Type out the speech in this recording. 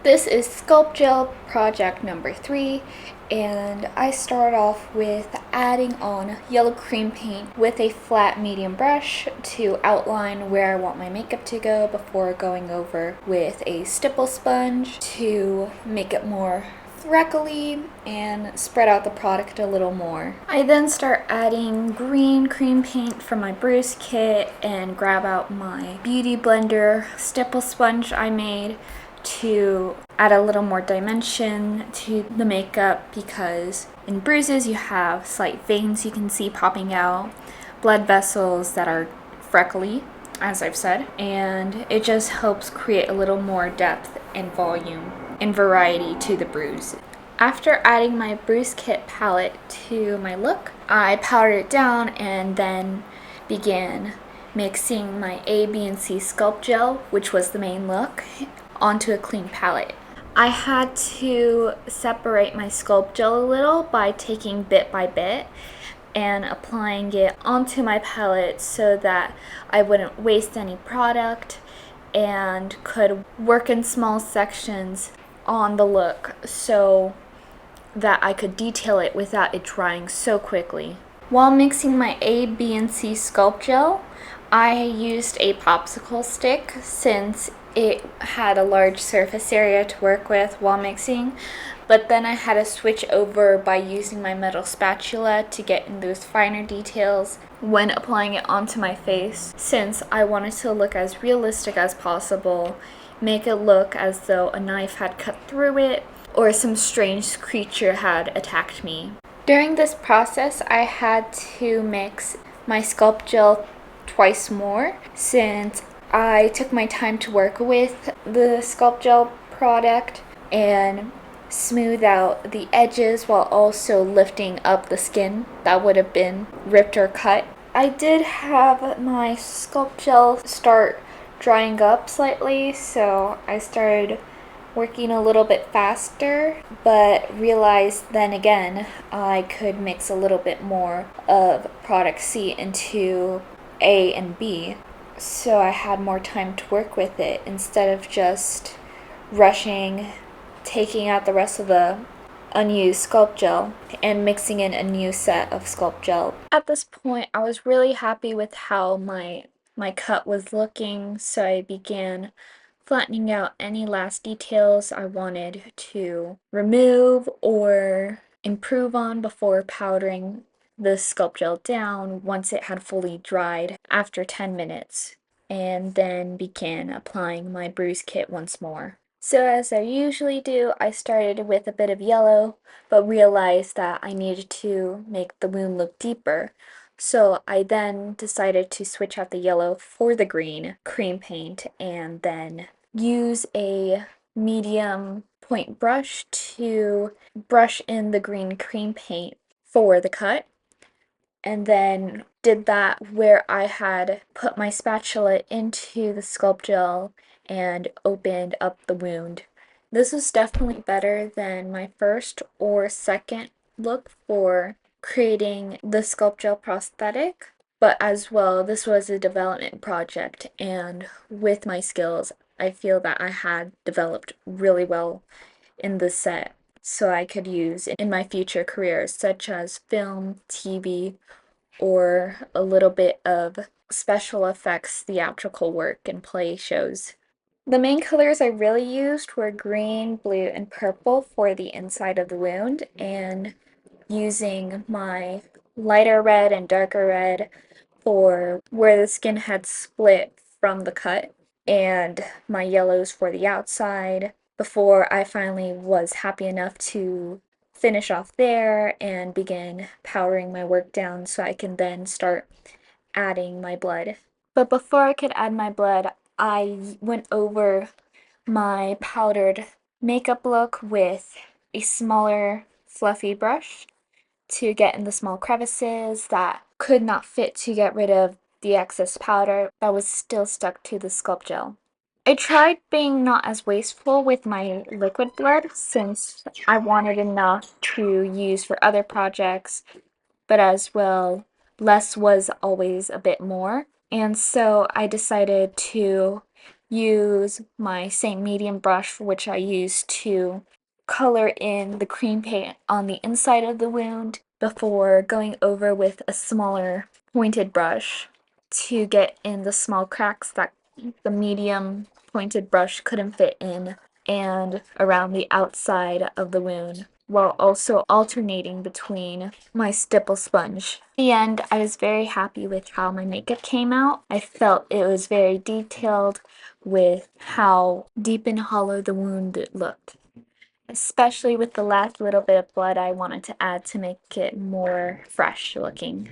This is Sculpt Gel project number 3, and I start off with adding on yellow cream paint with a flat medium brush to outline where I want my makeup to go before going over with a stipple sponge to make it more freckly and spread out the product a little more. I then start adding green cream paint from my bruise kit and grab out my beauty blender stipple sponge I made to add a little more dimension to the makeup, because in bruises you have slight veins you can see popping out, blood vessels that are freckly, as I've said, and it just helps create a little more depth and volume and variety to the bruise. After adding my bruise kit palette to my look, I powdered it down and then began mixing my A, B, and C Sculpt Gel, which was the main look, onto a clean palette. I had to separate my Sculpt Gel a little by taking bit by bit and applying it onto my palette so that I wouldn't waste any product and could work in small sections on the look so that I could detail it without it drying so quickly. While mixing my A, B, and C Sculpt Gel, I used a popsicle stick since it had a large surface area to work with while mixing, but then I had to switch over by using my metal spatula to get in those finer details when applying it onto my face, since I wanted to look as realistic as possible, make it look as though a knife had cut through it or some strange creature had attacked me. During this process, I had to mix my Sculpt Gel twice more since I took my time to work with the Sculpt Gel product and smooth out the edges while also lifting up the skin that would have been ripped or cut. I did have my Sculpt Gel start drying up slightly, so I started working a little bit faster, but realized then again I could mix a little bit more of product C into A and B, so I had more time to work with it instead of just rushing, taking out the rest of the unused Sculpt Gel and mixing in a new set of Sculpt Gel. At this point, I was really happy with how my cut was looking, so I began flattening out any last details I wanted to remove or improve on before powdering the Sculpt Gel down once it had fully dried after 10 minutes, and then began applying my bruise kit once more. So as I usually do, I started with a bit of yellow, but realized that I needed to make the wound look deeper. So I then decided to switch out the yellow for the green cream paint and then use a medium point brush to brush in the green cream paint for the cut, and then did that where I had put my spatula into the Sculpt Gel and opened up the wound. This was definitely better than my first or second look for creating the Sculpt Gel prosthetic, but as well, this was a development project, and with my skills, I feel that I had developed really well in this set, so I could use in my future careers, such as film, TV, or a little bit of special effects theatrical work and play shows. The main colors I really used were green, blue, and purple for the inside of the wound, and using my lighter red and darker red for where the skin had split from the cut, and my yellows for the outside, before I finally was happy enough to finish off there and begin powdering my work down so I can then start adding my blood. But before I could add my blood, I went over my powdered makeup look with a smaller fluffy brush to get in the small crevices that could not fit, to get rid of the excess powder that was still stuck to the Sculpt Gel. I tried being not as wasteful with my liquid blood since I wanted enough to use for other projects, but as well, less was always a bit more. And so I decided to use my same medium brush, which I use to color in the cream paint on the inside of the wound before going over with a smaller pointed brush to get in the small cracks that the medium pointed brush couldn't fit in, and around the outside of the wound, while also alternating between my stipple sponge. In the end, I was very happy with how my makeup came out. I felt it was very detailed with how deep and hollow the wound looked. Especially with the last little bit of blood I wanted to add to make it more fresh looking.